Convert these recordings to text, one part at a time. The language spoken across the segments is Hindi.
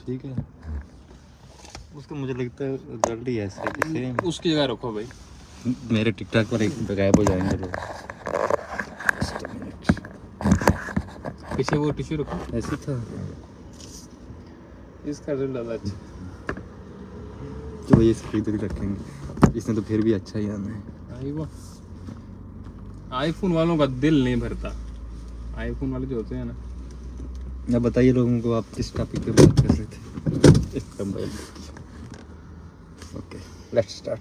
ठीक है, उसको मुझे लगता है जल्दी है ऐसे उसकी जगह रखो भाई। मेरे टिकटॉक पर एक गायब हो जाएंगे लोग। पीछे वो टिश्यू रखो, ऐसे था इसका रिजल्ट ज़्यादा अच्छा। तो ये इधर ही रखेंगे, इसने तो फिर भी अच्छा ही आना है। आईफोन वालों का दिल नहीं भरता, आईफोन वाले जो होते हैं ना। अब बताइए लोगों को आप किस टॉपिक पे बात कर रहे थे। Okay, let's start.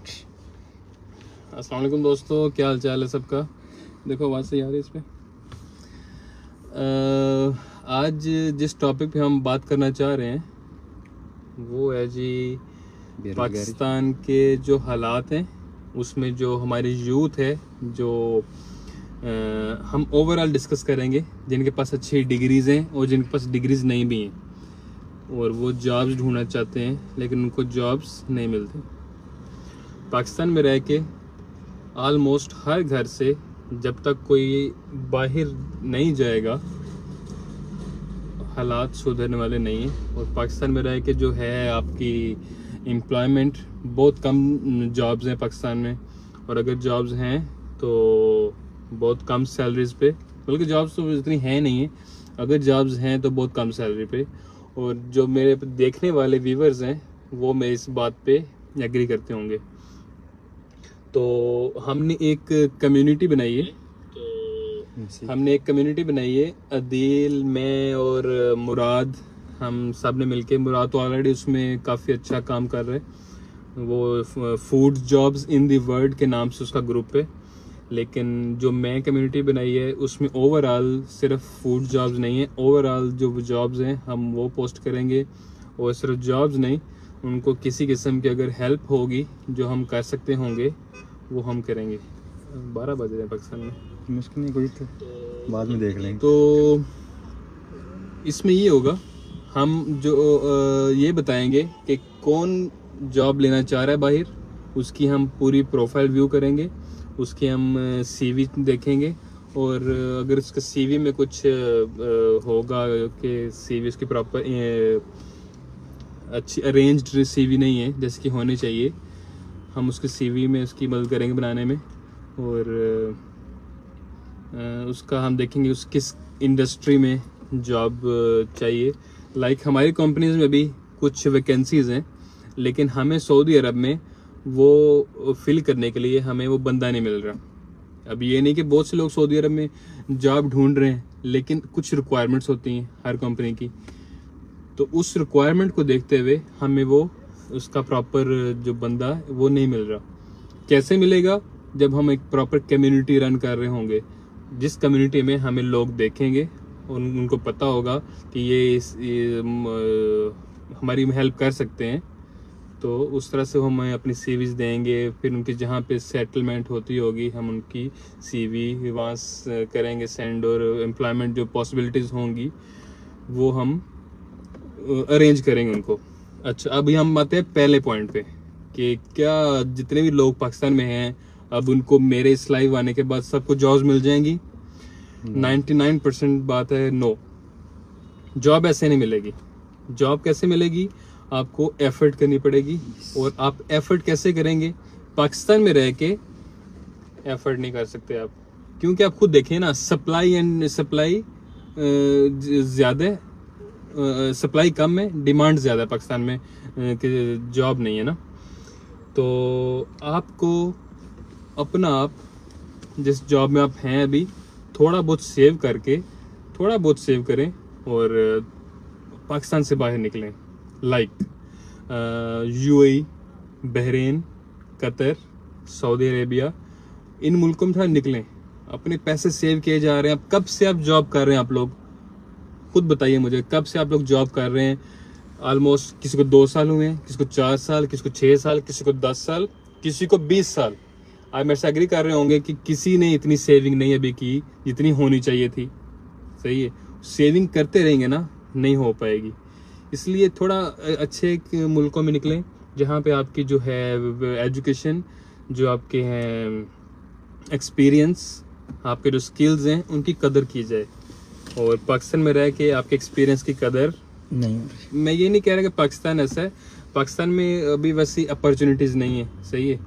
अस्सलाम वालेकुम दोस्तों, क्या हाल चाल है सबका। देखो आवाज़ सही आ रही है इस पर। आज जिस टॉपिक पे हम बात करना चाह रहे हैं वो है जी पाकिस्तान के जो हालात हैं, उसमें जो हमारी यूथ है, जो हम ओवरऑल डिस्कस करेंगे, जिनके पास अच्छी डिग्रीज़ हैं और जिनके पास डिग्रीज़ नहीं भी हैं और वो जॉब्स ढूंढना चाहते हैं लेकिन उनको जॉब्स नहीं मिलते। पाकिस्तान में रह के ऑलमोस्ट हर घर से जब तक कोई बाहर नहीं जाएगा हालात सुधरने वाले नहीं हैं। और पाकिस्तान में रह के जो है आपकी एम्प्लॉयमेंट, बहुत कम जॉब्स हैं पाकिस्तान में, और अगर जॉब्स हैं तो बहुत कम सैलरीज़ पे, बल्कि जॉब्स तो इतनी हैं नहीं है, अगर जॉब्स हैं तो बहुत कम सैलरी पे। और जो मेरे देखने वाले व्यूवर्स हैं वो मेरी इस बात पे एग्री करते होंगे। तो हमने एक कम्युनिटी बनाई है, अदील, मैं और मुराद, हम सब ने मिलके, मुराद तो ऑलरेडी उसमें काफ़ी अच्छा काम कर रहे हैं, वो food jobs in the world के नाम से उसका ग्रुप है। लेकिन जो मैं कम्युनिटी बनाई है उसमें ओवरऑल सिर्फ फूड जॉब्स नहीं है, ओवरऑल जो जॉब्स हैं हम वो पोस्ट करेंगे। और सिर्फ जॉब्स नहीं, उनको किसी किस्म की अगर हेल्प होगी जो हम कर सकते होंगे वो हम करेंगे। 12 बज रहे हैं पाकिस्तान में, मुश्किल नहीं कोई, तो बाद में देख लेंगे। तो इसमें ये होगा, हम जो ये बताएंगे कि कौन जॉब लेना चाह रहा है बाहर, उसकी हम पूरी प्रोफाइल व्यू करेंगे, उसकी हम सीवी देखेंगे। और अगर उसका सीवी में कुछ होगा कि सीवी उसकी प्रॉपर अच्छी अरेंज्ड सीवी नहीं है जैसे कि होनी चाहिए, हम उसके सीवी में उसकी मदद करेंगे बनाने में। और उसका हम देखेंगे उस किस इंडस्ट्री में जॉब चाहिए। लाइक हमारी कंपनीज में भी कुछ वैकेंसीज़ हैं, लेकिन हमें सऊदी अरब में वो फिल करने के लिए हमें वो बंदा नहीं मिल रहा। अब ये नहीं कि बहुत से लोग सऊदी अरब में जॉब ढूंढ रहे हैं, लेकिन कुछ रिक्वायरमेंट्स होती हैं हर कंपनी की, तो उस रिक्वायरमेंट को देखते हुए हमें वो उसका प्रॉपर जो बंदा वो नहीं मिल रहा। कैसे मिलेगा? जब हम एक प्रॉपर कम्युनिटी रन कर रहे होंगे, जिस कम्युनिटी में हमें लोग देखेंगे और उनको पता होगा कि ये हमारी हेल्प कर सकते हैं, तो उस तरह से हम अपनी सीवीज़ देंगे। फिर उनकी जहाँ पे सेटलमेंट होती होगी हम उनकी सीवी वहाँ करेंगे सेंड, और एम्प्लॉयमेंट जो पॉसिबिलिटीज़ होंगी वो हम अरेंज करेंगे उनको। अच्छा, अभी हम आते हैं पहले पॉइंट पे कि क्या जितने भी लोग पाकिस्तान में हैं अब उनको मेरे इस लाइव आने के बाद सबको जॉब्स मिल जाएंगी? 99% बात है नो, जॉब ऐसे नहीं मिलेगी। जॉब कैसे मिलेगी? आपको एफर्ट करनी पड़ेगी। और आप एफर्ट कैसे करेंगे? पाकिस्तान में रह के एफर्ट नहीं कर सकते आप, क्योंकि आप खुद देखिए ना, सप्लाई ज़्यादा, सप्लाई कम है, डिमांड ज़्यादा है पाकिस्तान में कि जॉब नहीं है ना। तो आपको अपना आप जिस जॉब में आप हैं अभी थोड़ा बहुत सेव करें और पाकिस्तान से बाहर निकलें। Like UAE, Bahrain, Qatar, Saudi Arabia, इन मुल्कों में थोड़ा निकलें। अपने पैसे सेव किए जा रहे हैं। अब कब से आप जॉब कर रहे हैं? आप लोग खुद बताइए मुझे, कब से आप लोग जॉब कर रहे हैं? ऑलमोस्ट किसी को 2 साल हुए हैं, किसी को 4 साल, किसी को 6 साल, किसी को 10 साल, किसी को 20 साल। आप मेरे से एग्री कर रहे होंगे कि किसी ने इतनी सेविंग नहीं अभी की जितनी होनी चाहिए थी। सही है, सेविंग करते रहेंगे ना, नहीं हो पाएगी। इसलिए थोड़ा अच्छे मुल्कों में निकलें जहाँ पे आपकी जो है एजुकेशन, जो आपके हैं एक्सपीरियंस, आपके जो स्किल्स हैं उनकी कदर की जाए। और पाकिस्तान में रह के आपके एक्सपीरियंस की कदर नहीं हो रही। मैं ये नहीं कह रहा कि पाकिस्तान ऐसा है, पाकिस्तान में अभी वैसी अपॉर्चुनिटीज़ नहीं है, सही है।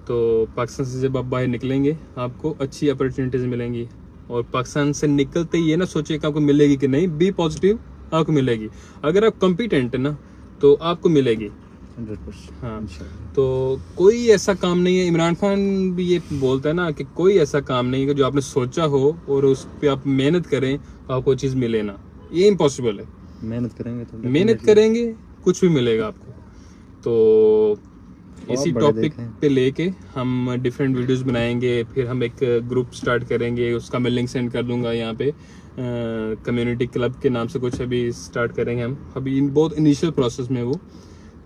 तो पाकिस्तान से जब आप बाहर निकलेंगे आपको अच्छी अपॉर्चुनिटीज़ मिलेंगी, और पाकिस्तान से निकलते ही ये ना सोचिए कि आपको मिलेगी कि नहीं, बी पॉजिटिव, आपको मिलेगी। अगर आप कॉम्पिटेंट है ना तो आपको मिलेगी 100%। हाँ। इंशाल्लाह। तो कोई ऐसा काम नहीं है, इमरान खान भी ये बोलता है ना कि कोई ऐसा काम नहीं है कि जो आपने सोचा हो और उस पर आप मेहनत करें तो आपको चीज़ मिले ना, ये इम्पॉसिबल है। मेहनत करेंगे तो मेहनत definitely करेंगे कुछ भी मिलेगा आपको। तो इसी बड़े टॉपिक देखें। पे लेके हम डिफरेंट वीडियोस बनाएंगे, फिर हम एक ग्रुप स्टार्ट करेंगे, उसका मैं लिंक सेंड कर दूंगा यहाँ पे। कम्युनिटी क्लब के नाम से कुछ अभी स्टार्ट करेंगे हम, अभी बहुत इनिशियल प्रोसेस में वो।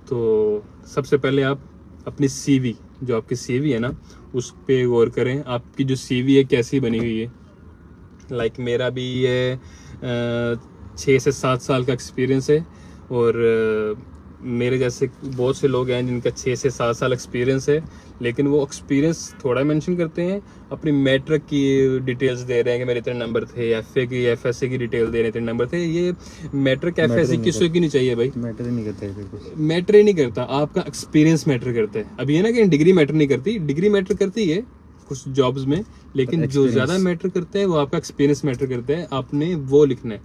तो सबसे पहले आप अपनी सीवी, जो आपकी सीवी है ना, उस पे गौर करें, आपकी जो सीवी है कैसी बनी हुई है। लाइक मेरा भी ये 6 से 7 साल का एक्सपीरियंस है, और मेरे जैसे बहुत से लोग हैं जिनका 6 से 7 साल एक्सपीरियंस है, लेकिन वो एक्सपीरियंस थोड़ा मेंशन करते हैं, अपनी मैट्रिक की डिटेल्स दे रहे हैं कि मेरे इतने नंबर थे, एफए की एफएससी की डिटेल दे रहे हैं, इतने नंबर थे। ये मैट्रिक एफएससी किसी की नहीं चाहिए भाई, मैटर ही नहीं करता है कुछ। मैटर ही नहीं करता, आपका एक्सपीरियंस मैटर करता है। अब ये ना कि डिग्री मैटर नहीं करती, डिग्री मैटर करती है कुछ जॉब्स में, लेकिन जो ज़्यादा मैटर करता है वो आपका एक्सपीरियंस मैटर करता है, आपने वो लिखना है,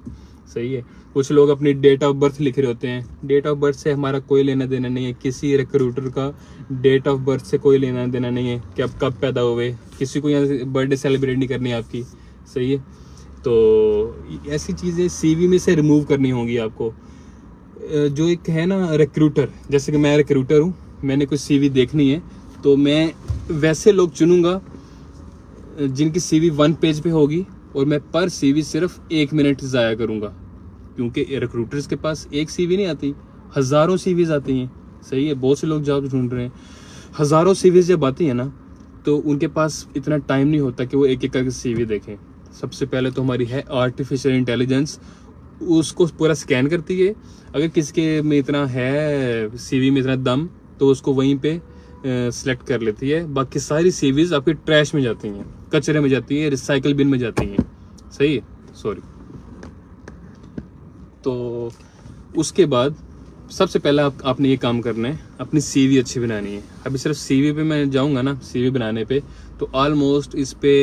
सही है। कुछ लोग अपनी डेट ऑफ बर्थ लिख रहे होते हैं, डेट ऑफ बर्थ से हमारा कोई लेना देना नहीं है, किसी रिक्रूटर का डेट ऑफ बर्थ से कोई लेना देना नहीं है कि आप कब पैदा हुए, किसी को यहाँ बर्थडे सेलिब्रेट नहीं करनी आपकी, सही है। तो ऐसी चीज़ें सीवी में से रिमूव करनी होंगी आपको। जो एक है ना रिक्रूटर, जैसे कि मैं रिक्रूटर हूँ, मैंने कुछ सीवी देखनी है तो मैं वैसे लोग चुनूंगा जिनकी सीवी 1 पेज पे होगी, और मैं पर सीवी सिर्फ 1 मिनट ज़ाया करूंगा, क्योंकि रिक्रूटर्स के पास एक सीवी नहीं आती, हज़ारों सीवीज आती हैं, सही है। बहुत से लोग जॉब ढूंढ रहे हैं, हज़ारों सीवीज जब आती है ना तो उनके पास इतना टाइम नहीं होता कि वो एक एक करके सीवी देखें। सबसे पहले तो हमारी है आर्टिफिशियल इंटेलिजेंस, उसको पूरा स्कैन करती है, अगर किसके में इतना है सीवी में इतना दम तो उसको वहीं पे सिलेक्ट कर लेती है। बाकी सारी सीवीज आपकी ट्रैश में जाती हैं, कचरे में जाती है, रिसाइकल बिन में जाती हैं, सही है, सॉरी। तो उसके बाद सबसे पहला आपने ये काम करना है, अपनी सीवी अच्छी बनानी है। अभी सिर्फ सीवी पे मैं जाऊंगा ना, सीवी बनाने पे, तो ऑलमोस्ट इस पे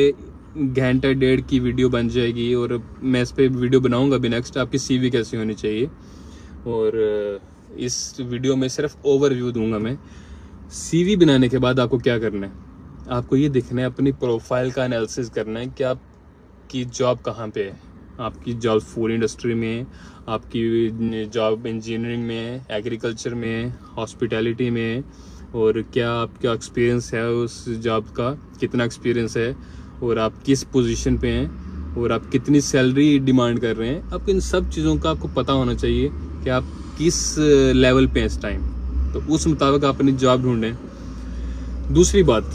घंटा 1.5 की वीडियो बन जाएगी, और मैं इस पे वीडियो बनाऊंगा भी नेक्स्ट, आपकी सीवी कैसी होनी चाहिए। और इस वीडियो में सिर्फ ओवरव्यू दूंगा मैं। सीवी बनाने के बाद आपको क्या करना है, आपको ये देखना है, अपनी प्रोफाइल का एनालिसिस करना है कि आपकी जॉब कहाँ पे है। आपकी जॉब फूड इंडस्ट्री में है, आपकी जॉब इंजीनियरिंग में है, एग्रीकल्चर में है, हॉस्पिटैलिटी में है, और क्या आपका एक्सपीरियंस है उस जॉब का, कितना एक्सपीरियंस है, और आप किस पोजीशन पे हैं, और आप कितनी सैलरी डिमांड कर रहे हैं। आपको इन सब चीज़ों का आपको पता होना चाहिए कि आप किस लेवल पे हैं इस टाइम, तो उस मुताबिक आप अपनी जॉब ढूंढें। दूसरी बात,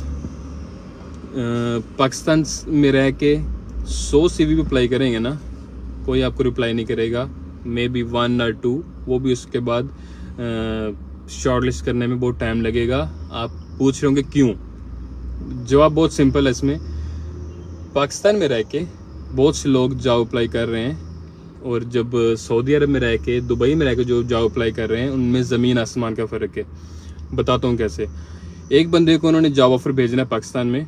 पाकिस्तान में रह के 100 सीवी पे अप्लाई करेंगे ना, कोई आपको रिप्लाई नहीं करेगा, मे बी 1 और 2, वो भी उसके बाद शॉर्ट लिस्ट करने में बहुत टाइम लगेगा। आप पूछ रहे होंगे क्यों, जवाब बहुत सिंपल है इसमें। पाकिस्तान में रह के बहुत से लोग जॉब अप्लाई कर रहे हैं, और जब सऊदी अरब में रह के, दुबई में रह के जो जॉब अप्लाई कर रहे हैं, उनमें ज़मीन आसमान का फ़र्क है। बताता हूँ कैसे। एक बंदे को उन्होंने जॉब ऑफर भेजना है पाकिस्तान में,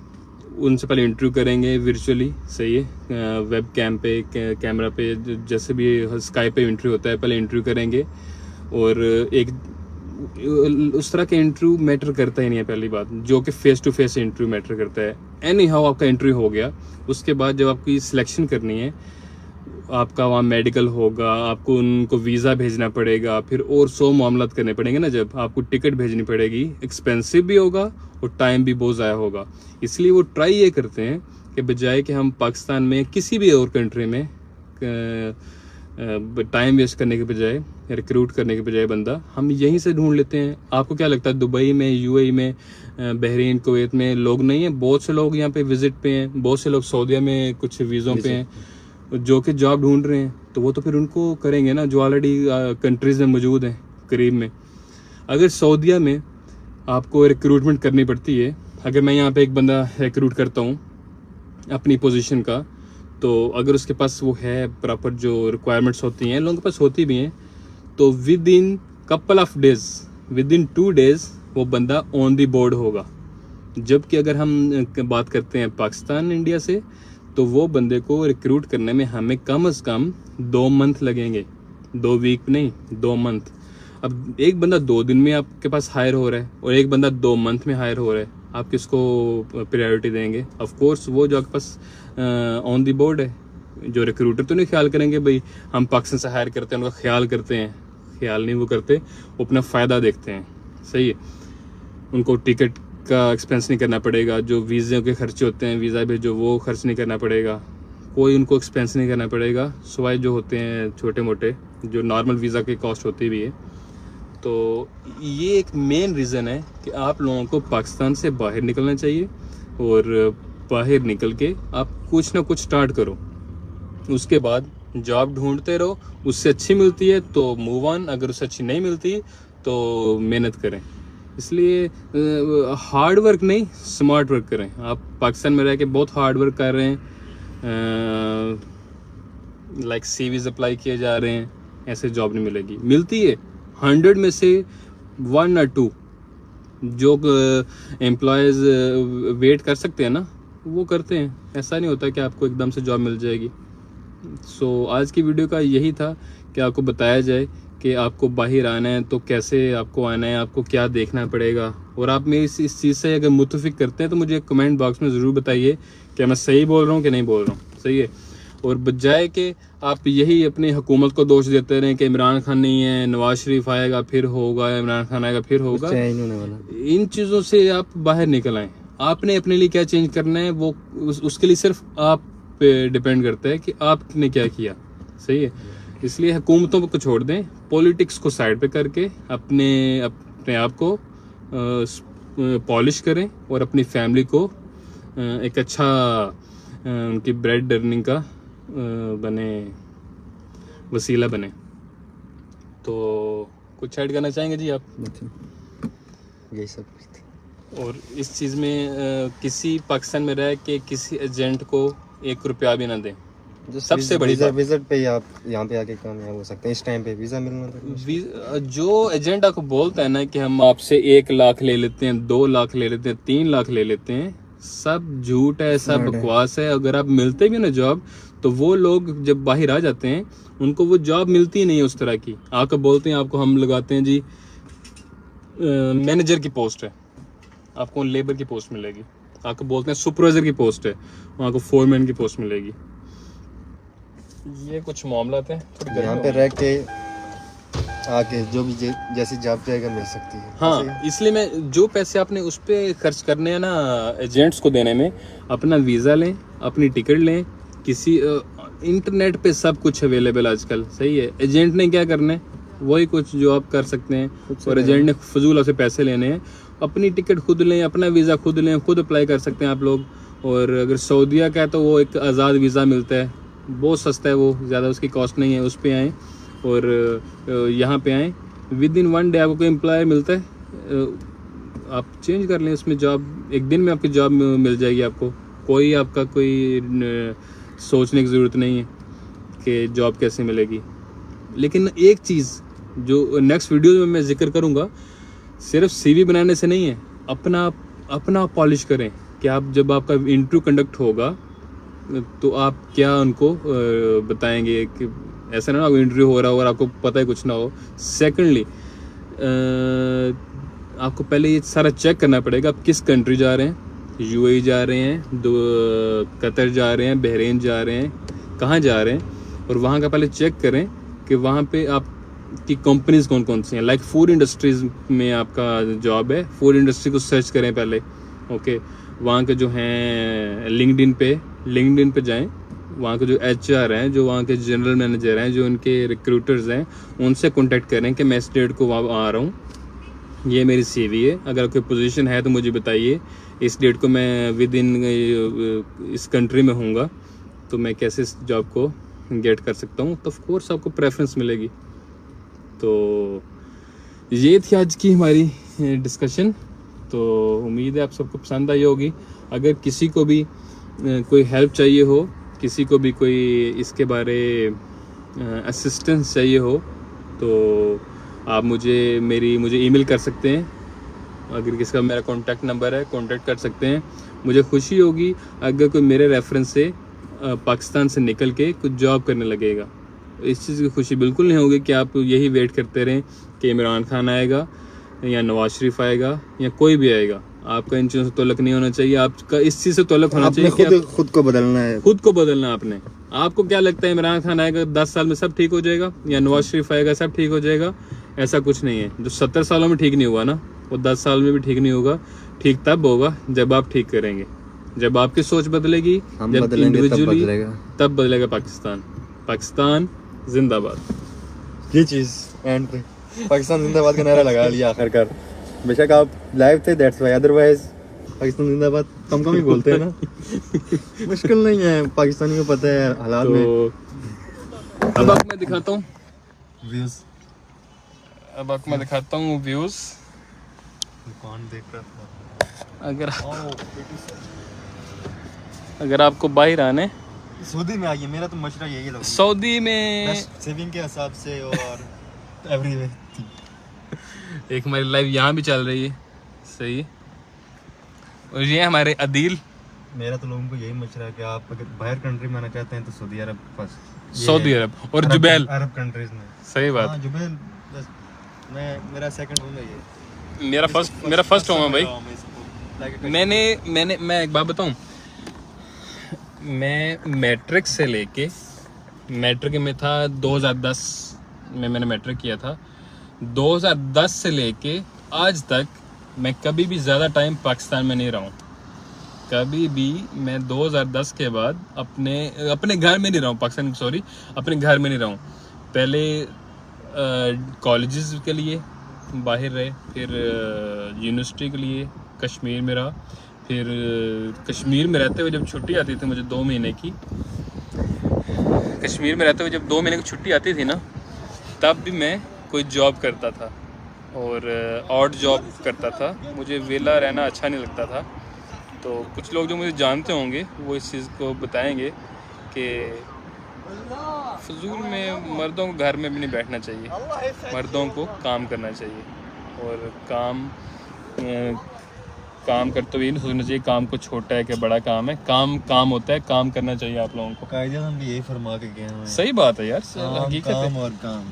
उनसे पहले इंटरव्यू करेंगे वर्चुअली, सही है, वेब कैम पे, कैमरा पे, जैसे भी स्काई पे इंटरव्यू होता है, पहले इंटरव्यू करेंगे। और एक उस तरह का इंटरव्यू मैटर करता ही नहीं है, पहली बात, जो कि face to face interview matter करता है। एनी हाउ आपका इंटरव्यू हो गया, उसके बाद जब आपकी सिलेक्शन करनी है, आपका वहाँ मेडिकल होगा, आपको उनको वीज़ा भेजना पड़ेगा, फिर और 100 मामलात करने पड़ेंगे ना, जब आपको टिकट भेजनी पड़ेगी, एक्सपेंसिव भी होगा और टाइम भी बहुत ज़ाया होगा। इसलिए वो ट्राई ये करते हैं कि बजाय कि हम पाकिस्तान में किसी भी और कंट्री में टाइम वेस्ट करने के बजाय, रिक्रूट करने के बजाय बंदा, हम यहीं से ढूंढ लेते हैं। आपको क्या लगता है दुबई में, यूएई में, बहरीन, कुवैत में लोग नहीं हैं? बहुत से लोग यहाँ पे विजिट पे हैं, बहुत से लोग सऊदीया में कुछ वीज़ों पे हैं जो कि जॉब ढूंढ रहे हैं, तो वो तो फिर उनको करेंगे ना जो ऑलरेडी कंट्रीज में मौजूद हैं करीब में। अगर सऊदीया में आपको रिक्रूटमेंट करनी पड़ती है, अगर मैं यहाँ पे एक बंदा रिक्रूट करता हूँ अपनी पोजीशन का, तो अगर उसके पास वो है प्रॉपर जो रिक्वायरमेंट्स होती हैं, लोगों के पास होती भी हैं, तो with in couple of days, with in 2 days वो बंदा ऑन दी बोर्ड होगा। जबकि अगर हम बात करते हैं पाकिस्तान इंडिया से, तो वो बंदे को रिक्रूट करने में हमें कम से कम 2 month लगेंगे, 2 week नहीं, 2 month। अब एक बंदा 2 दिन में आपके पास हायर हो रहा है और एक बंदा 2 month में हायर हो रहा है, आप किसको प्रायोरिटी देंगे? ऑफ कोर्स वो जो आपके पास ऑन दी बोर्ड है। जो रिक्रूटर तो नहीं ख्याल करेंगे भाई हम पाकिस्तान से हायर करते हैं, उनका ख्याल करते हैं, ख्याल नहीं वो करते, वो अपना फ़ायदा देखते हैं। सही है, उनको टिकट का एक्सपेंस नहीं करना पड़ेगा, जो वीज़े के खर्चे होते हैं, वीज़ा भेजो वो खर्च नहीं करना पड़ेगा, कोई उनको एक्सपेंस नहीं करना पड़ेगा, सिवाय जो होते हैं छोटे मोटे जो नॉर्मल वीज़ा की कॉस्ट होती भी है। तो ये एक मेन रीज़न है कि आप लोगों को पाकिस्तान से बाहर निकलना चाहिए और बाहर निकल के आप कुछ ना कुछ स्टार्ट करो, उसके बाद जॉब ढूंढते रहो, उससे अच्छी मिलती है तो मूव ऑन, अगर उससे अच्छी नहीं मिलती तो मेहनत करें। इसलिए हार्ड वर्क नहीं, स्मार्ट वर्क करें। आप पाकिस्तान में रह के बहुत हार्ड वर्क कर रहे हैं, लाइक CVs अप्लाई किए जा रहे हैं, ऐसे जॉब नहीं मिलेगी। मिलती है 100 में से 1 or 2 जो एम्प्लॉयज़ वेट कर सकते हैं ना, वो करते हैं। ऐसा नहीं होता कि आपको एकदम से जॉब मिल जाएगी। सो आज की वीडियो का यही था कि आपको बताया जाए कि आपको बाहर आना है तो कैसे आपको आना है, आपको क्या देखना पड़ेगा। और आप मेरी इस चीज़ से अगर मुतफिक करते हैं तो मुझे कमेंट बॉक्स में ज़रूर बताइए कि मैं सही बोल रहा हूँ कि नहीं बोल रहा हूँ। सही है, और बजाय कि आप यही अपनी हुकूमत को दोष देते रहें कि इमरान खान नहीं है, नवाज शरीफ आएगा फिर होगा, इमरान खान आएगा फिर होगा, इन चीज़ों से आप बाहर निकल आएँ। आपने अपने लिए क्या चेंज करना है वो उसके लिए सिर्फ आप पे डिपेंड करता है कि आपने क्या किया। सही है, इसलिए हुकूमतों को छोड़ दें, पॉलिटिक्स को साइड पे करके अपने आप को पॉलिश करें और अपनी फैमिली को एक अच्छा उनकी ब्रेड अर्निंग का बने, वसीला बने। तो कुछ ऐड करना चाहेंगे जी आप? यही सब कुछ थी। और इस चीज़ में किसी पाकिस्तान में रह के किसी एजेंट को 1 रुपया भी ना दें, सबसे बड़ी बात। विजिट पे ही आप यहाँ पे आके कामयाब हो सकते हैं। इस टाइम पे वीज़ा मिलना तो जो एजेंट आपको बोलता है ना कि हम आपसे 1 लाख ले लेते हैं, 2 लाख ले लेते हैं, 3 लाख ले लेते हैं, सब झूठ है, सब बकवास है। अगर आप मिलते भी ना जॉब, तो वो लोग जब बाहर आ जाते हैं उनको वो जॉब मिलती ही नहीं है उस तरह की। आपको बोलते हैं आपको हम लगाते हैं जी मैनेजर की पोस्ट है, आपको लेबर की पोस्ट मिलेगी। आपको बोलते हैं सुपरवाइजर की पोस्ट है, वहाँ को फोरमैन की पोस्ट मिलेगी। ये कुछ मामला थे। यहाँ पे रह के आगे जो भी जैसी जॉब जाएगा मिल सकती है। हाँ, इसलिए मैं जो पैसे आपने उस पर खर्च करने हैं ना एजेंट्स को देने में, अपना वीज़ा लें, अपनी टिकट लें। किसी इंटरनेट पे सब कुछ अवेलेबल आजकल। सही है, एजेंट ने क्या करना है वही कुछ जो आप कर सकते हैं, और एजेंट ने फजूल आपसे पैसे लेने हैं। अपनी टिकट खुद लें, अपना वीज़ा खुद लें, खुद अप्लाई कर सकते हैं आप लोग। और अगर सऊदीया का है तो वो एक आज़ाद वीज़ा मिलता है, बहुत सस्ता है, वो ज़्यादा उसकी कॉस्ट नहीं है। उस पर आएँ और यहाँ पे आएँ, विद इन 1 day आपको कोई एम्प्लॉयर मिलता है, आप चेंज कर लें उसमें जॉब, 1 दिन में आपकी जॉब मिल जाएगी आपको। कोई आपका कोई सोचने की ज़रूरत नहीं है कि जॉब कैसे मिलेगी। लेकिन एक चीज़ जो नेक्स्ट वीडियो में मैं जिक्र करूँगा, सिर्फ CV बनाने से नहीं है, अपना पॉलिश करें कि आप जब आपका इंटरव्यू कंडक्ट होगा तो आप क्या उनको बताएंगे कि ऐसा ना हो इंटरव्यू हो रहा हो और आपको पता है कुछ ना हो। सेकेंडली आपको पहले ये सारा चेक करना पड़ेगा आप किस कंट्री जा रहे हैं। UAE जा रहे हैं, कतर जा रहे हैं, बहरीन जा रहे हैं, कहाँ जा रहे हैं, और वहाँ का पहले चेक करें कि वहाँ पे आपकी कंपनीज कौन कौन सी हैं। लाइक फूड इंडस्ट्रीज़ में आपका जॉब है, फूड इंडस्ट्री को सर्च करें पहले। ओके, वहाँ के जो हैं लिंक्डइन पे जाएं, वहाँ के जो HR हैं, जो वहाँ के जनरल मैनेजर हैं, जो उनके रिक्रूटर्स हैं, उनसे कांटेक्ट करें कि मैं इस डेट को आ रहा हूँ, ये मेरी CV है, अगर कोई पोजीशन है तो मुझे बताइए, इस डेट को मैं विद इन इस कंट्री में हूँगा, तो मैं कैसे इस जॉब को गेट कर सकता हूँ। तो ऑफ कोर्स आपको प्रेफरेंस मिलेगी। तो ये थी आज की हमारी डिस्कशन। तो उम्मीद है आप सबको पसंद आई होगी। अगर किसी को भी कोई हेल्प चाहिए हो किसी को भी कोई इसके बारे असिस्टेंस चाहिए हो तो आप मुझे ईमेल कर सकते हैं। अगर किसका मेरा कॉन्टैक्ट नंबर है, कॉन्टैक्ट कर सकते हैं। मुझे खुशी होगी अगर कोई मेरे रेफरेंस से पाकिस्तान से निकल के कुछ जॉब करने लगेगा। इस चीज़ की खुशी बिल्कुल नहीं होगी कि आप यही वेट करते रहें कि इमरान खान आएगा या नवाज शरीफ आएगा या कोई भी आएगा। आपका इन चीज़ों से तल्लुक़ नहीं होना चाहिए, आपका इस चीज़ से तल्लुक़ होना चाहिए कि खुद को बदलना है, खुद को बदलना आपने। आपको क्या लगता है इमरान खान आएगा 10 साल में सब ठीक हो जाएगा या नवाज शरीफ आएगा सब ठीक हो जाएगा? ऐसा कुछ नहीं है। जो 70 सालों में ठीक नहीं हुआ ना, वो 10 साल में भी ठीक नहीं होगा। ठीक तब होगा जब आप ठीक करेंगे, जब आपकी सोच बदलेगी, जब इंडिविजुअली, तब बदलेगा पाकिस्तान। पाकिस्तान जिंदाबाद। ये चीज़ एंड पे पाकिस्तान जिंदाबाद का नारा लगा लिया आखिरकार। बेशक आप लाइव थे, दैट्स व्हाई, अदरवाइज पाकिस्तान जिंदाबाद कम ही बोलते हैं ना। मुश्किल नहीं है, पाकिस्तानी को पता है हालात में। अब आपको मैं दिखाता हूँ व्यूज, व्यूज। कौन देख रहा था? अगर आपको बाहर आने, सऊदी में आइए, मेरा तो मशवरा यही लगा। सऊदी में सेविंग के हिसाब से और एवरीवे। एक हमारी लाइव यहाँ भी चल रही है, सही। और ये हमारे अदील। मेरा तो लोगों को यही मशवरा है कि आप अगर बाहर कंट्री में आना चाहते हैं तो सऊदी अरब फर्स्ट, सऊदी अरब और जुबैल, अरब कंट्रीज में। सही बात। हाँ, जुबैल बस। मेरा सेकंड होम है ये, मेरा फर्स्ट होम है भाई। मैं एक बात बताऊं, मैं मैट्रिक से लेके, मैट्रिक में था 2010 में, मैंने मैट्रिक किया था। 2010 से लेके आज तक मैं कभी भी ज़्यादा टाइम पाकिस्तान में नहीं रहा हूँ। कभी भी मैं 2010 के बाद अपने घर में नहीं रहा हूँ, पाकिस्तान, सॉरी, अपने घर में नहीं रहा हूँ। पहले कॉलेजेस के लिए बाहर रहे, फिर यूनिवर्सिटी के लिए कश्मीर में रहा। फिर कश्मीर में रहते हुए जब छुट्टी आती थी मुझे 2 महीने की, कश्मीर में रहते हुए जब 2 महीने की छुट्टी आती थी ना, तब भी मैं कोई जॉब करता था और ऑड जॉब करता था। मुझे वेला रहना अच्छा नहीं लगता था। तो कुछ लोग जो मुझे जानते होंगे वो इस चीज़ को बताएंगे कि फजूल में मर्दों को घर में भी नहीं बैठना चाहिए, मर्दों को काम करना चाहिए। और काम करते हुए नहीं सोचना चाहिए काम को छोटा है कि बड़ा काम है। काम होता है, काम करना चाहिए आप लोगों को। कायदे-ए-आज़म भी यही फरमा के गए हैं। सही बात है यार, हकीकत है। काम और काम,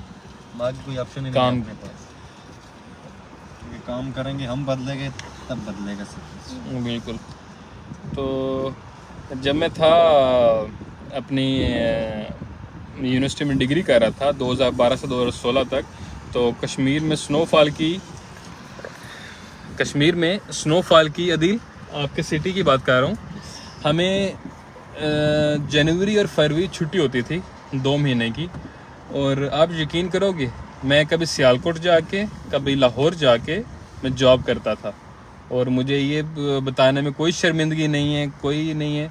बाकी कोई ऑप्शन नहीं काम है अपने पास। काम करेंगे हम, बदलेंगे तब बदलेगा सब कुछ। बिल्कुल। तो जब मैं था अपनी यूनिवर्सिटी में डिग्री कर रहा था 2012 से 2016 तक, तो कश्मीर में स्नोफॉल की अदील, आपके सिटी की बात कर रहा हूँ, हमें जनवरी और फरवरी छुट्टी होती थी 2 महीने की। और आप यकीन करोगे, मैं कभी सियालकोट जाके, कभी लाहौर जाके मैं जॉब करता था। और मुझे ये बताने में कोई शर्मिंदगी नहीं है, कोई नहीं है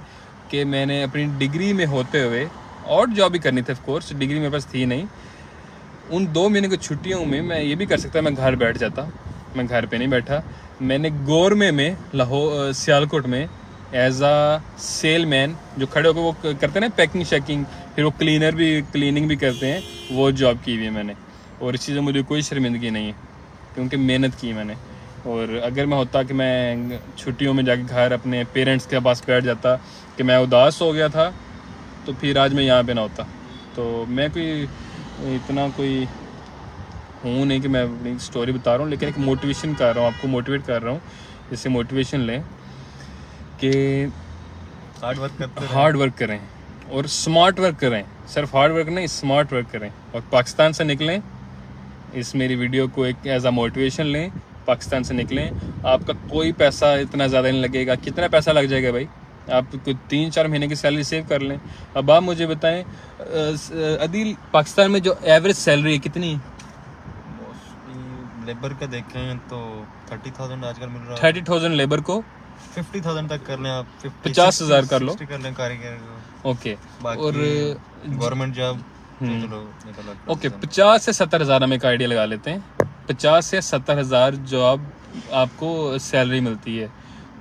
कि मैंने अपनी डिग्री में होते हुए और जॉब भी करनी थी। ऑफ कोर्स डिग्री मेरे पास थी नहीं। उन 2 महीने की छुट्टियों में मैं ये भी कर सकता, मैं घर बैठ जाता। मैं घर पे नहीं बैठा। मैंने गोरमे में, लाहौर, सियालकोट में एज आ सेलमैन, जो खड़े होकर वो करते हैं ना पैकिंग शैकिंग, फिर वो क्लीनिंग भी करते हैं, वो जॉब की हुई है मैंने। और इस चीज़ में मुझे कोई शर्मिंदगी नहीं है क्योंकि मेहनत की मैंने। और अगर मैं होता कि मैं छुट्टियों में जाके घर अपने पेरेंट्स के पास बैठ जाता कि मैं उदास हो गया था, तो फिर आज मैं यहाँ पे ना होता। तो मैं इतना कोई हूँ नहीं कि मैं अपनी स्टोरी बता रहा हूँ, लेकिन एक मोटिवेशन कर रहा हूँ, आपको मोटिवेट कर रहा हूँ। इससे मोटिवेशन लें कि हार्ड वर्क करें और स्मार्ट वर्क करें। सिर्फ हार्ड वर्क नहीं, स्मार्ट वर्क करें और पाकिस्तान से निकलें। इस मेरी वीडियो को एक एज आ मोटिवेशन लें, पाकिस्तान से निकलें। आपका कोई पैसा इतना ज़्यादा नहीं लगेगा। कितना पैसा लग जाएगा भाई? आप 3-4 महीने की सैलरी सेव कर लें। अब आप मुझे बताएं अदील, पाकिस्तान में जो एवरेज सैलरी है कितनी? लेबर का देखें तो 30,000 आजकल मिल रहा है। 30,000 लेबर को 50,000 तक कर लें आप, 50,000 कर लो, कर लें कारीगर को। ओके। और गवर्नमेंट जॉब ओके, 50 से 70,000 हम एक आइडिया लगा लेते हैं। 50 से 70,000 जॉब आपको सैलरी मिलती है।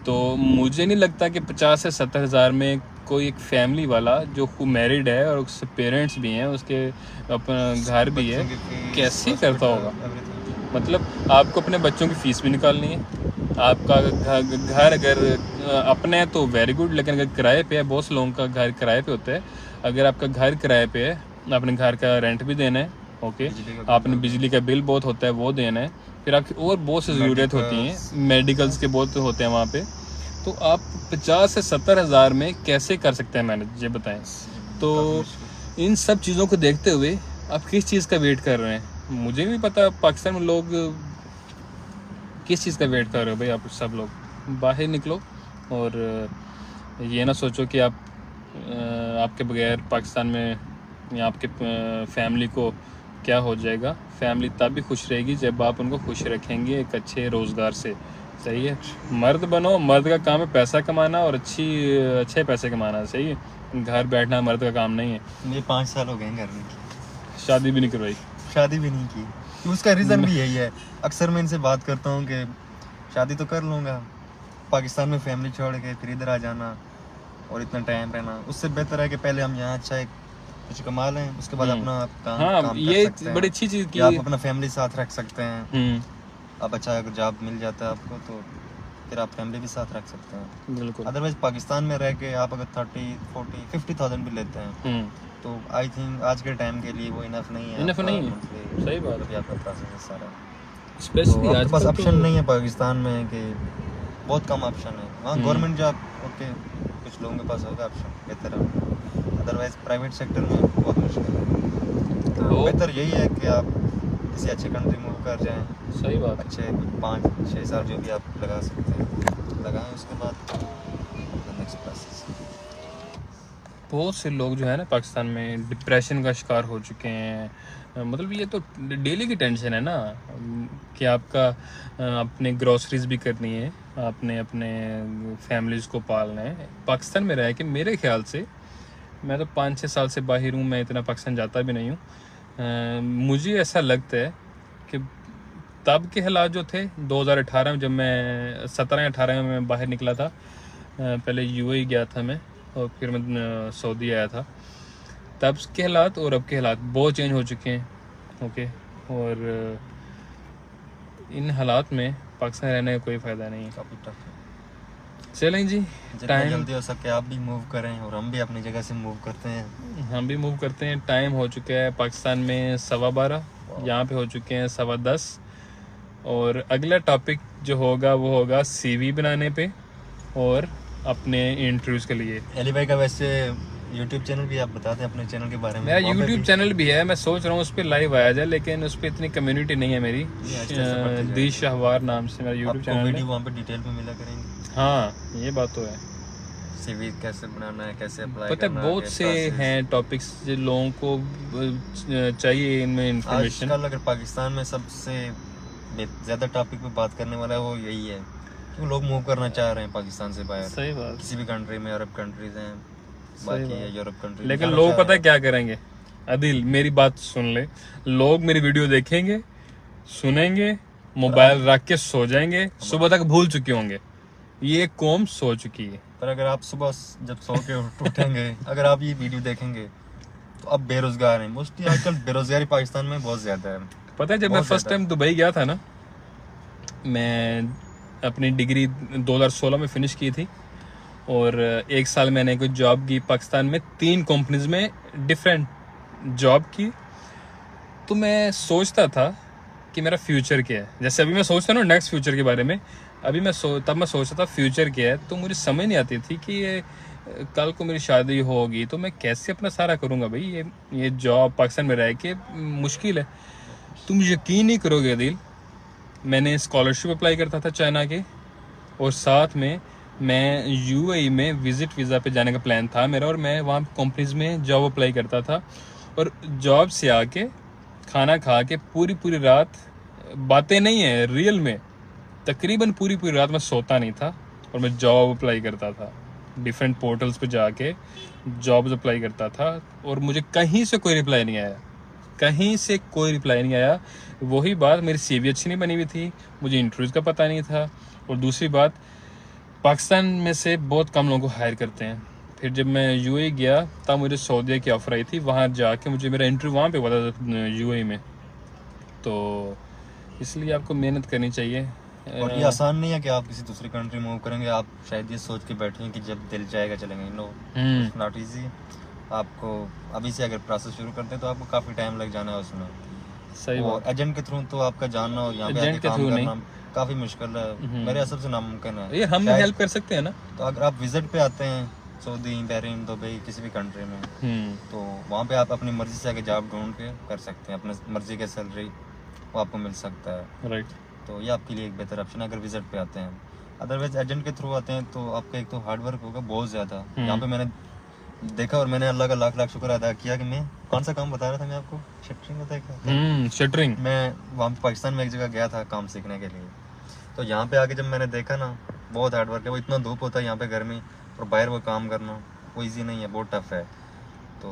तो मुझे नहीं लगता कि 50 से 70,000 में कोई एक फैमिली वाला जो मैरिड है और उसके पेरेंट्स भी हैं, उसके अपना घर भी है, कैसे करता होगा? मतलब आपको अपने बच्चों की फ़ीस भी निकालनी है, आपका घर अगर अपने है तो वेरी गुड, लेकिन अगर किराए पे है, बहुत से लोगों का घर किराए पे होता है, अगर आपका घर किराए पे है, आपने घर का रेंट भी देना है, ओके, आपने बिजली का बिल बहुत होता है वो देना है, फिर आपकी और बहुत सी ज़रूरत होती हैं, मेडिकल्स के बहुत होते हैं वहाँ पे, तो आप 50 से 70 हज़ार में कैसे कर सकते हैं मैनेज, ये बताएं। तो इन सब चीज़ों को देखते हुए आप किस चीज़ का वेट कर रहे हैं? मुझे नहीं पता पाकिस्तान में लोग किस चीज़ का वेट कर रहे हो भाई। आप सब लोग बाहर निकलो और ये ना सोचो कि आप आपके बगैर पाकिस्तान में या आपके फैमिली को क्या हो जाएगा। फैमिली तब भी खुश रहेगी जब आप उनको खुश रखेंगे एक अच्छे रोज़गार से, सही है। मर्द बनो, मर्द का काम है पैसा कमाना और अच्छे पैसे कमाना, सही है। घर बैठना मर्द का काम नहीं है। ये 5 साल हो गए घर में, शादी भी नहीं करवाई, शादी भी नहीं की। उसका रीज़न भी यही है। अक्सर मैं इनसे बात करता हूँ कि शादी तो कर लूँगा, पाकिस्तान में फैमिली छोड़ के फिर इधर आ जाना और इतना टाइम रहना, उससे बेहतर है कि पहले हम यहाँ अच्छा एक कुछ कमा लें, उसके बाद अपना काम ये कर सकते हैं। बड़ी अच्छी चीज़ की आप अपना फैमिली साथ रख सकते हैं। आप अच्छा अगर जॉब मिल जाता है आपको तो फिर आप फैमिली भी साथ रख सकते हैं, बिल्कुल। अदरवाइज पाकिस्तान में रह के आप अगर 30, 40, 50,000 भी लेते हैं तो आई थिंक आज के टाइम के लिए वो इनफ नहीं है। इनफ नहीं है, सही बात है। आपका प्रोसेस सारा स्पेशली तो आज बस ऑप्शन नहीं है पाकिस्तान में कि बहुत कम ऑप्शन है। वहाँ गवर्नमेंट जॉब ओके, कुछ लोगों के पास होगा ऑप्शन बेहतर है, अदरवाइज प्राइवेट सेक्टर में बहुत मुश्किल है। तो बेहतर यही है कि आप किसी अच्छे कंट्री मूव कर जाएं। सही बात। अच्छे 5-6 साल जो भी आप लगा सकते हैं लगाएं, उसके बाद नेक्स्ट प्रोसेस। बहुत से लोग जो है ना पाकिस्तान में डिप्रेशन का शिकार हो चुके हैं। मतलब ये तो डेली की टेंशन है ना कि आपका अपने ग्रोसरीज भी करनी है, आपने अपने फैमिलीज़ को पालना है। पाकिस्तान में रह के मेरे ख्याल से, मैं तो 5-6 साल से बाहर हूँ, मैं इतना पाकिस्तान जाता भी नहीं हूँ। मुझे ऐसा लगता है कि तब के हालात जो थे 2018 में, जब मैं 17 या 18 में मैं बाहर निकला था, पहले यूएई गया था मैं और फिर मैं सऊदी आया था, तब के हालात और अब के हालात बहुत चेंज हो चुके हैं, ओके। और इन हालात में पाकिस्तान रहने का कोई फ़ायदा नहीं है, काफ़ी टफ है। चलें जी, टाइम जल्दी हो सके आप भी मूव करें और हम भी अपनी जगह से मूव करते हैं। हम भी मूव करते हैं। टाइम हो चुका है पाकिस्तान में 12:15, यहाँ पे हो चुके हैं 10:15। और अगला टॉपिक जो होगा वो होगा सीवी बनाने पे और अपने इंटरव्यूज़ के लिए। अली भाई का वैसे यूट्यूब चैनल भी आप बताते हैं अपने चैनल के बारे में? मेरा यूट्यूब चैनल भी है, मैं सोच रहा हूँ उस पर लाइव आया जाए, लेकिन उस पर इतनी कम्युनिटी नहीं है मेरी। दी शाहवार नाम से मेरा यूट्यूब चैनल है। वीडियो वहाँ पे डिटेल में मिला करेंगे। हाँ, ये बात तो है। सीवी कैसे बनाना है, कैसे अप्लाई पता है, बहुत से हैं टॉपिक्स जो लोगों को चाहिए इनमें इंफॉर्मेशन। आजकल अगर पाकिस्तान में सबसे ज़्यादा टॉपिक पे बात करने वाला है वो यही है कि लोग मूव करना चाह रहे हैं पाकिस्तान से बाहर। सही बात। किसी भी कंट्री में, अरब कंट्रीज हैं, बाकी है यूरोप कंट्री। लेकिन लोग पता है क्या करेंगे? अदिल मेरी बात सुन ले, लोग मेरी वीडियो देखेंगे, सुनेंगे, मोबाइल रख के सो जाएंगे, सुबह तक भूल चुके होंगे। ये कौम सो चुकी है। पर अगर आप सुबह जब सो के उठेंगे, अगर आप ये वीडियो देखेंगे तो आप बेरोजगार हैं। मोस्टली आजकल बेरोजगारी पाकिस्तान में बहुत ज़्यादा है। पता है, जब मैं फर्स्ट टाइम दुबई गया था ना, मैं अपनी डिग्री 2016 में फिनिश की थी और 1 साल मैंने कोई जॉब की पाकिस्तान में 3 कंपनीज में डिफरेंट जॉब की। तो मैं सोचता था कि मेरा फ्यूचर क्या है। जैसे अभी मैं सोचता हूँ ना नेक्स्ट फ्यूचर के बारे में, अभी तब मैं सोचता था फ्यूचर क्या है। तो मुझे समझ नहीं आती थी कि ये कल को मेरी शादी होगी तो मैं कैसे अपना सारा करूँगा भाई। ये जॉब पाकिस्तान में रह के मुश्किल है। तुम यकीन नहीं करोगे दिल, मैंने स्कॉलरशिप अप्लाई करता था चाइना के, और साथ में मैं यूएई में विजिट वीज़ा पे जाने का प्लान था मेरा, और मैं वहाँ कंपनीज में जॉब अप्लाई करता था। और जॉब से आके खाना खा के पूरी रात, बातें नहीं है रियल में, तकरीबन पूरी रात मैं सोता नहीं था और मैं जॉब अप्लाई करता था। डिफरेंट पोर्टल्स पे जाके जॉब्स अप्लाई करता था और मुझे कहीं से कोई रिप्लाई नहीं आया, कहीं से कोई रिप्लाई नहीं आया। वही बात, मेरी सीवी अच्छी नहीं बनी हुई थी, मुझे इंटरव्यूज़ का पता नहीं था। और दूसरी बात, पाकिस्तान में से बहुत कम लोगों को हायर करते हैं। फिर जब मैं यूएई गया तब मुझे सऊदीया की ऑफ़र आई थी, वहाँ जाके मुझे मेरा इंटरव्यू वहाँ पे हुआ था यूएई में। तो इसलिए आपको मेहनत करनी चाहिए। और ये आसान नहीं है कि आप किसी दूसरी कंट्री मूव करेंगे, आप शायद ये सोच के बैठे हैं कि जब दिल जाएगा चलेंगे। No, it's not easy. आपको अभी से अगर प्रोसेस शुरू करते हैं तो आपको काफ़ी टाइम लग जाना है उसमें। सही बात। एजेंट के थ्रू तो आपका जानना और यहाँ पे आके एजेंट के काम थ्रू नहीं। करना काफ़ी मुश्किल है, मेरे हिसाब से नामुमकिन है। ये हम शायद- हेल्प कर सकते हैं ना। तो अगर आप विजिट पे आते हैं सऊदी, बहरीन, दुबई, किसी भी कंट्री में, तो वहाँ पे आप अपनी मर्जी से आके जॉब ढूंढ के कर सकते हैं, अपने मर्जी के सैलरी वो आपको मिल सकता है। राइट। तो ये आपके लिए एक बेहतर ऑप्शन है अगर विजिट पे आते हैं। अदरवाइज एजेंट के थ्रू आते हैं तो आपका एक तो हार्ड वर्क होगा बहुत ज़्यादा। यहाँ पे मैंने देखा और मैंने अल्लाह का लाख लाख शुक्र अदा किया कि मैं कौन सा काम बता रहा था मैं आपको, शटरिंग होता है क्या? शटरिंग। मैं वहाँ पे पाकिस्तान में एक जगह गया था काम सीखने के लिए, तो यहाँ पे आके जब मैंने देखा ना, बहुत हार्ड वर्क है। वो इतना धूप होता है यहाँ पे, गर्मी, और बाहर वो काम करना वो ईजी नहीं है, बहुत टफ है। तो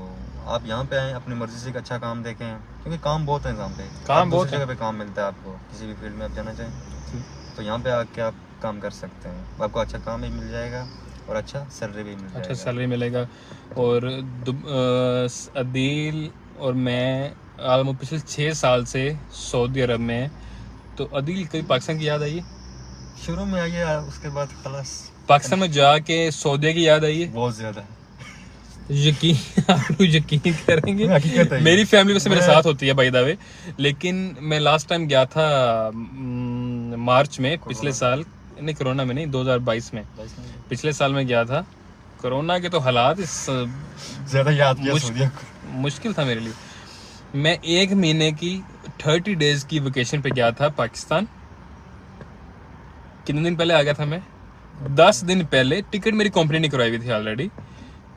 आप यहाँ पे आएँ, अपनी मर्जी से एक अच्छा काम देखें, क्योंकि काम बहुत है यहाँ पे, काम बहुत जगह पे काम मिलता है आपको, किसी भी फील्ड में आप जाना चाहें तो यहाँ पे आके आप काम कर सकते हैं। आपको अच्छा काम भी मिल जाएगा और अच्छा सैलरी भी मिल जाएगा। अच्छा सैलरी मिलेगा। और अदील और मैं ऑलमोस्ट पिछले 6 साल से सऊदी अरब में हैं। तो अदील कभी पाकिस्तान की याद आई है? शुरू में आई है, उसके बाद खलास पाकिस्तान में जाके सऊदी की याद आई है? बहुत ज्यादा। यकीन आप लोग यकीन करेंगे, हकीकत है ये। मेरी फैमिली वैसे मेरे साथ होती है बाय द वे, लेकिन मैं लास्ट टाइम गया था मार्च में पिछले साल, नहीं कोरोना में नहीं, 2022 में, पिछले साल में गया था। कोरोना के तो हालात ज्यादा याद किया सऊदीया को। मुश्किल था मेरे लिए। मैं 1 महीने की 30 डेज की वेकेशन पे गया था पाकिस्तान। कितने दिन पहले आ गया था मैं? 10 दिन पहले। टिकट मेरी कंपनी ने करवाई हुई थी ऑलरेडी।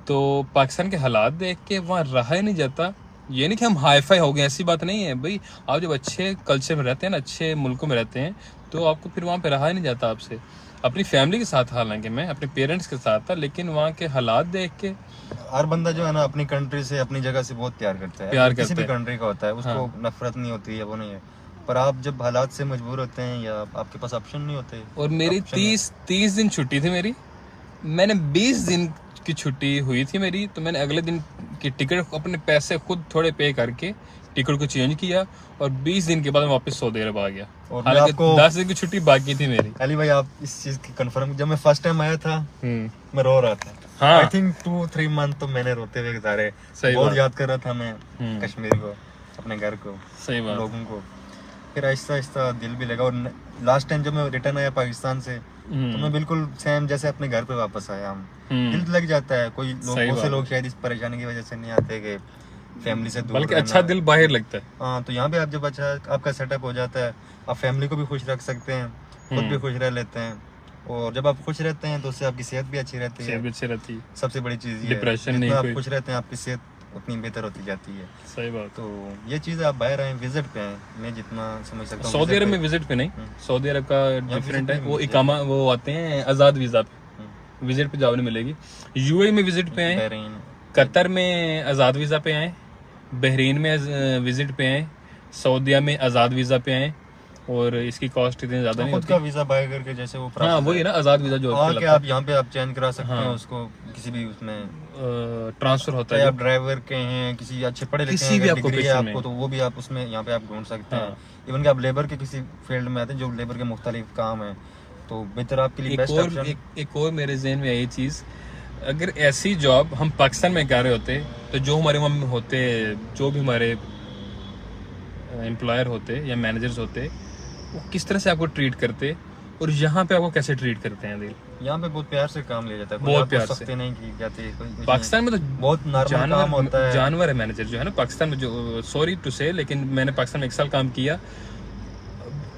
तो पाकिस्तान के हालात देख के वहाँ रहा ही नहीं जाता। ये नहीं कि हम हाई फाई हो गए, ऐसी बात नहीं है भाई। आप जब अच्छे कल्चर में रहते हैं ना, अच्छे मुल्कों में रहते हैं, तो आपको फिर वहाँ पे रहा ही नहीं जाता आपसे। अपनी फैमिली के साथ, हालांकि मैं अपने पेरेंट्स के साथ था, लेकिन वहाँ के हालात देख के हर बंदा जो है ना अपनी कंट्री से, अपनी जगह से बहुत प्यार करता है। प्यार किसी भी करता है। कंट्री का होता है, उसको नफरत नहीं होती है, वो नहीं है। पर आप जब हालात से मजबूर होते हैं या आपके पास ऑप्शन नहीं होते। और मेरी 30 दिन छुट्टी थी मेरी। मैंने 20 दिन की छुट्टी हुई थी मेरी, तो मैंने अगले दिन की टिकट अपने पैसे खुद थोड़े पे करके टिकट को चेंज किया, और 20 दिन के बाद मैं वापस सऊदी अरब आ गया। और हालांकि आपको 10 दिन की छुट्टी बाकी थी मेरी। अली भाई, आप इस चीज की कंफर्म, जब मैं फर्स्ट टाइम आया था मैं रो रहा था। हाँ। आई थिंक 2-3 मंथ तो मैंने रोते हुए गुजारे। सही बहुत बात। याद कर रहा था मैं कश्मीर को, अपने घर को, सही बात। लोगों को। फिर आहिस्ता आहिस्ता दिल भी लगा। और लास्ट टाइम जब मैं रिटर्न आया पाकिस्तान से, तो मैं बिल्कुल सेम जैसे अपने घर पे वापस आया हूँ। दिल लग जाता है। कोई लोग, बहुत से लोग शायद इस परेशानी की वजह से नहीं आते कि फैमिली से दूर बल्कि रहना। अच्छा दिल बाहर लगता है। हाँ, तो यहाँ पे आप जब अच्छा आपका सेटअप हो जाता है, आप फैमिली को भी खुश रख सकते हैं, खुद भी खुश रह लेते हैं। और जब आप खुश रहते हैं तो उससे आपकी सेहत भी अच्छी रहती है। सेहत भी अच्छी रहती है। सबसे बड़ी चीज़ ये है, डिप्रेशन जितना नहीं आप कोई। खुश रहते हैं आपकी सेहत उतनी बेहतर होती जाती है। सही बात। तो ये चीज़ आप बाहर आए, विजिट पे आए, मैं जितना समझ सकता हूँ। सऊदी अरब में विजिट पे नहीं, सऊदी अरब का डिफरेंट है। वो इकामा, वो आते हैं आज़ाद वीज़ा पे, विजिट पे जॉब नहीं मिलेगी। यूएई में विजिट पे आए, बहरीन, कतर में आज़ाद वीज़ा पे आए, बहरीन में विजिट पे आए, सऊदीया में आज़ाद वीज़ा पे आए। और इसकी कॉस्ट इतनी ज़्यादा नहीं खुद होती। का वीज़ा बाय करके जैसे वो हाँ वही है ना, आज़ाद वीज़ा जो आके आप यहाँ पे आप चेंज करा सकते हैं उसको, किसी भी उसमें ट्रांसफर होता चाहे है। आप ड्राइवर के हैं, किसी अच्छे पढ़े लिखे किसी हैं, भी अगर आपको डिग्री है प्रोफेशन आपको, में। तो वो भी आप उसमें यहाँ पे आप ढूंढ सकते हैं। इवन कि आप लेबर के किसी फील्ड में आते हैं, जो लेबर के मुख्तलिफ काम है, तो बेहतर आपके लिए बेस्ट ऑप्शन। एक और मेरे जहन में यही चीज़, अगर ऐसी जॉब हम पाकिस्तान में कर रहे होते, तो जो हमारे वहाँ होते, जो भी हमारे एम्प्लॉयर होते या मैनेजर्स होते, वो किस तरह से आपको ट्रीट करते, और यहाँ पे आपको कैसे ट्रीट करते हैं दिल? यहाँ पे बहुत प्यार से काम लिया जाता है, बहुत प्यार से। सख्ती नहीं की जाती है। पाकिस्तान में तो बहुत नॉर्मल काम होता है। जानवर है मैनेजर जो है ना पाकिस्तान में, जो सॉरी टू से, लेकिन मैंने पाकिस्तान में 1 साल काम किया,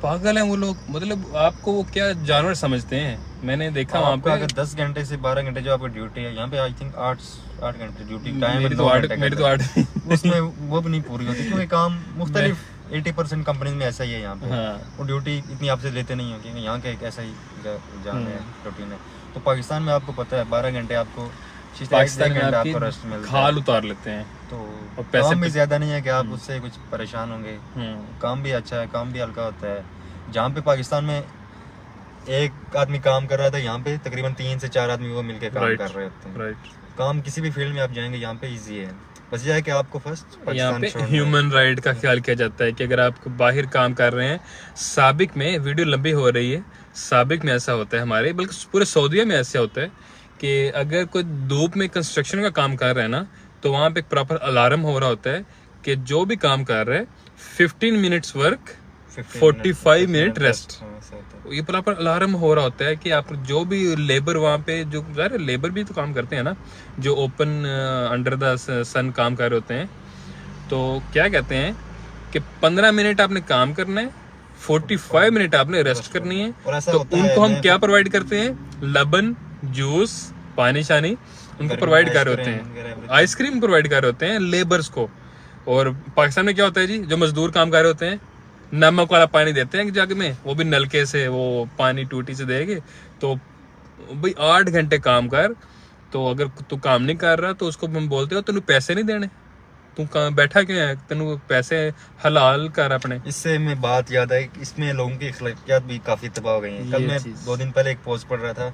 पागल हैं वो लोग। मतलब आपको वो क्या जानवर समझते हैं, मैंने देखा वहाँ पे। अगर 10 घंटे से 12 घंटे जो आपकी ड्यूटी है, यहाँ पे आई थिंक 8 घंटे ड्यूटी टाइम है। मेरी तो 8 उसमें वो भी नहीं पूरी होती, क्योंकि काम मुख्तलिफ 80% कंपनी में ऐसा ही है यहाँ पे। हाँ। वो ड्यूटी इतनी आपसे लेते नहीं हो, क्योंकि यहाँ का एक ऐसा ही जान है, रूटीन है। तो पाकिस्तान में आपको पता है 12 घंटे आपको, पाकिस्तान में आपको आपकी रेस्ट मिलता है, खाल उतार लेते हैं। तो और पैसे काम भी ज्यादा नहीं है कि आप उससे कुछ परेशान होंगे। काम भी अच्छा है, काम भी हल्का होता है। जहाँ पे पाकिस्तान में एक आदमी काम कर रहा था, यहाँ पे तकरीबन 3 से 4 आदमी वो मिलके काम कर रहे होते हैं। काम किसी भी फील्ड में आप जाएंगे यहाँ पे इजी है, बस यह है कि आपको फर्स्ट यहाँ पाकिस्तान पे छोड़ना है। ह्यूमन राइट का ख्याल किया जाता है कि अगर आप बाहर काम कर रहे हैं, साबिक में वीडियो लंबी हो रही है, साबिक में ऐसा होता है हमारे, बल्कि पूरे सऊदीया में ऐसा होता है कि अगर कोई धूप में कंस्ट्रक्शन का काम कर रहा है ना, तो वहाँ पे एक प्रॉपर अलार्म हो रहा होता है कि जो भी काम कर रहा है 15 मिनट्स वर्क 45 मिनट रेस्ट। ये प्रॉपर अलार्म हो रहा होता है कि आप जो भी लेबर वहाँ पे, जो यार लेबर भी तो काम करते हैं ना, जो ओपन अंडर द सन काम कर रहे होते हैं, तो क्या कहते हैं कि 15 मिनट आपने काम करना है, 45 मिनट आपने रेस्ट करनी है। और ऐसा तो होता है उनको हम क्या प्रोवाइड करते हैं, लबन, जूस, पानी शानी उनको प्रोवाइड कर रहे होते हैं, आइसक्रीम प्रोवाइड कर रहे होते हैं लेबर्स को। और पाकिस्तान में क्या होता है जी, जो मजदूर काम कर रहे होते हैं, नमक वाला पानी देते हैं जग में, वो भी नलके से, वो पानी टूटी से देंगे। तो भाई 8 घंटे काम कर, तो अगर तू काम नहीं कर रहा तो उसको हम बोलते हो तेन पैसे नहीं देने, तू कहाँ बैठा क्यों है, तेन पैसे हलाल कर अपने। इससे मैं बात याद आई, इसमें लोगों की अखलाकियात भी काफी तबाह हो गई हैं। कल मैं 2 दिन पहले एक पोस्ट पढ़ रहा था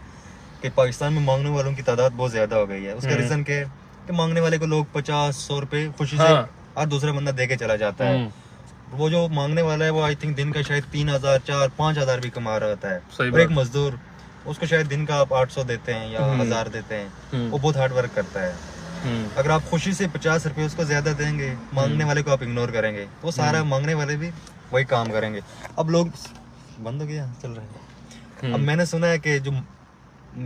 कि पाकिस्तान में मांगने वालों की तादाद बहुत ज्यादा हो गई है। उसका रीजन क्या है कि मांगने वाले को लोग 50-100 रुपए खुशी से और दूसरा बंदा दे के चला जाता है। वो जो मांगने वाला है वो आई थिंक दिन का शायद 3,000, 4,000, 5,000 भी कमा रहा होता है। और एक मजदूर, उसको शायद दिन का आप 800 देते हैं या 1,000 देते हैं, वो बहुत हार्ड वर्क करता है। अगर आप खुशी से 50 रुपए उसको ज्यादा देंगे, मांगने वाले को आप इग्नोर करेंगे, तो सारा मांगने वाले भी वही काम करेंगे। अब लोग बंद हो गया, चल रहा है। अब मैंने सुना है कि जो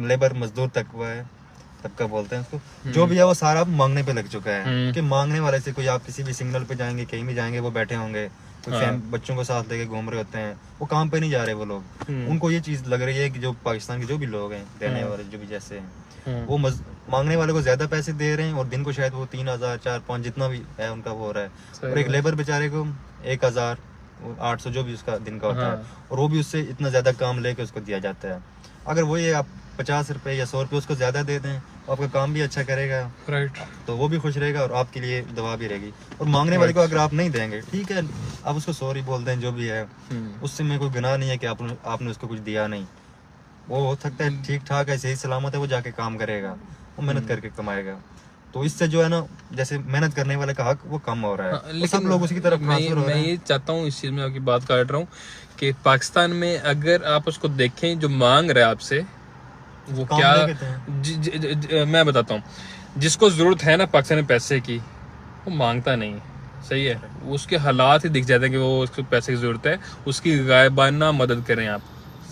लेबर मजदूर तबका है, तबका बोलते हैं उसको, जो भी है वो सारा मांगने पे लग चुका है। कि मांगने वाले से कोई, आप किसी भी सिग्नल पे जाएंगे, कहीं भी जाएंगे, वो बैठे होंगे, कोई बच्चों को साथ लेके घूम रहे होते हैं, वो काम पे नहीं जा रहे वो लोग। उनको ये चीज लग रही है कि जो पाकिस्तान के जो भी लोग हैं देने वाले, जो भी जैसे हैं, वो मांगने वाले को ज्यादा पैसे दे रहे हैं, और दिन को शायद वो 3,000, 4, 5 जितना भी है उनका वो हो रहा है। और एक लेबर बेचारे को 1,000, 800 जो भी उसका दिन का होता है, और वो भी उससे इतना ज्यादा काम लेके उसको दिया जाता है। अगर वो ये आप 50 रुपए या 100 रुपए उसको ज्यादा दे दें, तो आपका काम भी अच्छा करेगा, राइट, तो वो भी खुश रहेगा और आपके लिए दवा भी रहेगी। और मांगने वाले को अगर आप नहीं देंगे, ठीक है, आप उसको सॉरी बोल दें, जो भी है, उससे में कोई गुनाह नहीं है कि आपने उसको कुछ दिया नहीं। वो हो सकता है ठीक ठाक है, सही सलामत है, वो जाके काम करेगा, वो मेहनत करके कमाएगा। तो इससे जो है ना, जैसे मेहनत करने वाले का हक वो कम हो रहा है, लेकिन सब लोग उसकी तरफ ट्रांसफर हो रहे हैं। मैं ये चाहता हूँ, इस चीज में आपकी बात काट रहा हूँ कि पाकिस्तान में अगर आप उसको देखें जो मांग रहा है आपसे, वो क्या, मैं बताता हूँ, जिसको जरूरत है ना पाकिस्तान में पैसे की, वो मांगता नहीं, सही है, उसके हालात ही दिख जाते हैं कि वो उसको पैसे की जरूरत है, उसकी गायबाना मदद करें आप,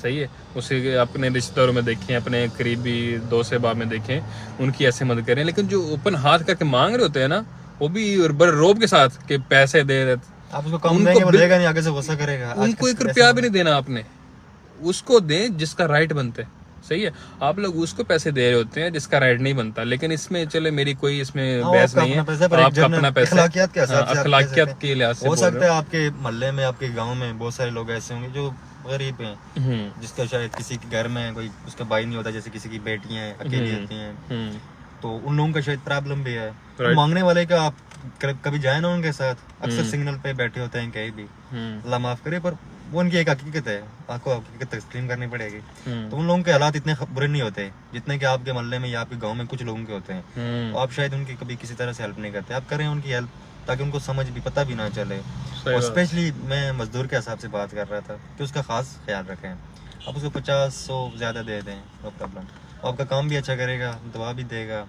सही है, उसे अपने रिश्तेदारों में देखें, अपने करीबी दोस्त अहबाब में देखें, उनकी ऐसे मदद करें। लेकिन जो ओपन हाथ करके मांग रहे होते हैं ना, वो भी बड़े रोब के साथ कि पैसे दे रहे, आप उसको कम देंगे, वो देगा नहीं, आगे से गुस्सा करेगा। उनको 1 रुपया भी नहीं देना आपने, उसको दें जिसका राइट बनता है, सही है। आप लोग उसको पैसे दे रहे होते हैं जिसका राइट नहीं बनता। लेकिन इसमें चले मेरी कोई इसमें बहस नहीं है, आपका अपना पैसा, अखलाकियात के लिहाज से हो सकता है आपके मोहल्ले में, आपके गांव में बहुत सारे लोग ऐसे होंगे जो गरीब हैं, जिसका शायद किसी के घर में कोई उसका भाई नहीं होता, जैसे किसी की बेटियां हैं, अकेली होती हैं, तो उन लोगों का शायद प्रॉब्लम भी है। तो मांगने वाले का आप कभी जाए ना उनके साथ, अक्सर सिग्नल पे बैठे होते हैं कहीं भी, अल्लाह माफ करे, पर वो उनकी एक हकीकत है, आपको हकीकत तस्लीम करनी पड़ेगी। तो उन लोगों के हालात इतने बुरे नहीं होते जितने कि आपके मोहल्ले में या आपके गांव में कुछ लोगों के होते हैं। तो आप शायद उनकी कभी किसी तरह से हेल्प नहीं करते, आप करें उनकी हेल्प, ताकि उनको समझ भी पता भी ना चले। और स्पेशली मैं मजदूर के हिसाब से बात कर रहा था कि उसका खास ख्याल रखें। आप उसको 50-100 ज्यादा दे दें, नो प्रॉब्लम, आपका काम भी अच्छा करेगा, दवा भी देगा,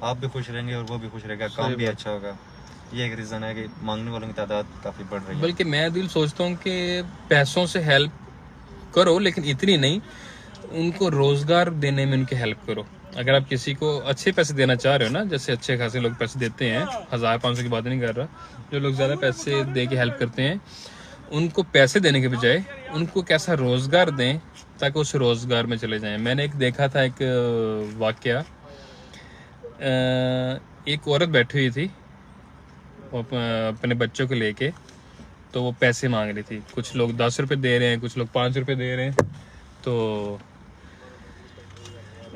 आप भी खुश रहेंगे और वो भी खुश रहेगा, काम भी अच्छा होगा। ये एक रीजन है कि मांगने वालों की तादाद काफी बढ़ रही है। बल्कि मैं दिल सोचता हूँ कि पैसों से हेल्प करो, लेकिन इतनी नहीं, उनको रोजगार देने में उनकी हेल्प करो। अगर आप किसी को अच्छे पैसे देना चाह रहे हो ना, जैसे अच्छे खासे लोग पैसे देते हैं, 1,000-500 की बात नहीं कर रहा, जो लोग ज्यादा पैसे दे के हेल्प करते हैं, उनको पैसे देने के बजाय उनको कैसा रोजगार दें ताकि उस रोजगार में चले जाएं। मैंने एक देखा था, एक वाकया, एक औरत बैठी हुई थी अपने बच्चों को लेके, तो वो पैसे मांग रही थी। कुछ लोग 10 रुपए दे रहे हैं, कुछ लोग 5 रुपए दे रहे हैं, तो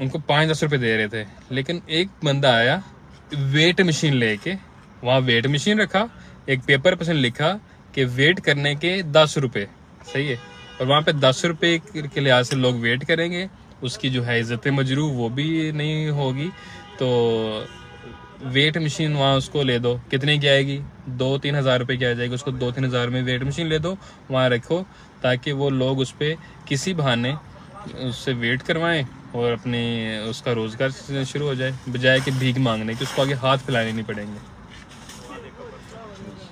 उनको 5-10 रुपए दे रहे थे। लेकिन एक बंदा आया वेट मशीन लेके, वहाँ वेट मशीन रखा, एक पेपर पर लिखा कि वेट करने के 10 रुपए, सही है, और वहाँ पे 10 रुपए के लिहाज से लोग वेट करेंगे, उसकी जो है इज्जत मजरूह वो भी नहीं होगी, तो वेट मशीन वहाँ उसको ले दो, कितने की आएगी, 2-3 हज़ार रुपये की आ जाएगी, उसको 2-3 हज़ार में वेट मशीन ले दो, वहाँ रखो, ताकि वो लोग उस पर किसी बहाने उससे वेट करवाएं और अपने उसका रोज़गार शुरू हो जाए, बजाय कि भीख मांगने की, उसको आगे हाथ फैलाने नहीं पड़ेंगे।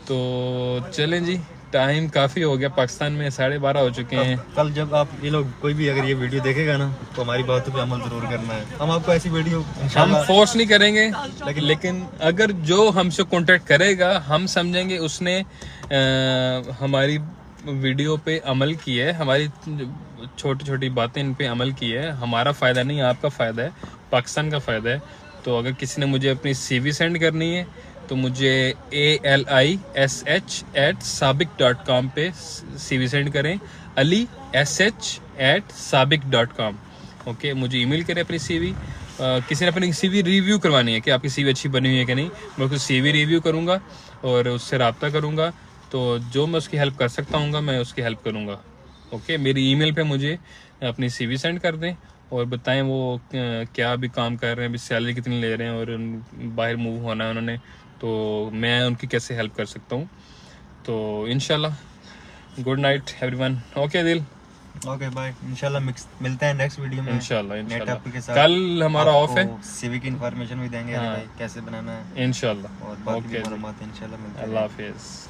तो चलें जी, टाइम काफ़ी हो गया, पाकिस्तान में 12:30 हो चुके हैं। कल जब आप ये लोग कोई भी अगर ये वीडियो देखेगा ना, तो हमारी बातों पे अमल जरूर करना है। हम आपको ऐसी वीडियो हम इंशाल्लाह फोर्स नहीं करेंगे, लेकिन अगर जो हमसे कांटेक्ट करेगा, हम समझेंगे उसने हमारी वीडियो पे अमल किया है, हमारी छोटी छोटी बातें इन पे अमल की है, हमारा फ़ायदा नहीं आपका फ़ायदा है, पाकिस्तान का फ़ायदा है। तो अगर किसी ने मुझे अपनी CV सेंड करनी है तो मुझे alish@sabiq.com पे CV सेंड करें, ali@sabiq.com। ओके, मुझे ईमेल करें अपनी CV। किसी ने अपनी CV रिव्यू करवानी है कि आपकी CV अच्छी बनी हुई है कि नहीं, मैं उसको CV रिव्यू करूँगा और उससे रब्ता करूँगा। तो जो मैं उसकी हेल्प कर सकता हूँ मैं उसकी हेल्प करूँगा। ओके, मेरी ईमेल पे मुझे अपनी CV सेंड कर दें और बताएं वो क्या भी काम कर रहे हैं, अभी सैलरी कितनी ले रहे हैं और बाहर मूव होना है उन्होंने, तो मैं उनकी कैसे हेल्प कर सकता हूँ। तो इंशाल्लाह, गुड नाइट एवरीवन। ओके दिल, ओके बाय, इंशाल्लाह मिलते हैं नेक्स्ट वीडियो में इंशाल्लाह नेट इंशाल्लाह। टॉपिक के साथ। कल हमारा ऑफ है, सिविक इन्फॉर्मेशन भी देंगे, अली भाई कैसे बनाना है इंशाल्लाह। और बाकी भी ओके, मालूमात इंशाल्लाह मिलते हैं। अल्लाह हाफिज़।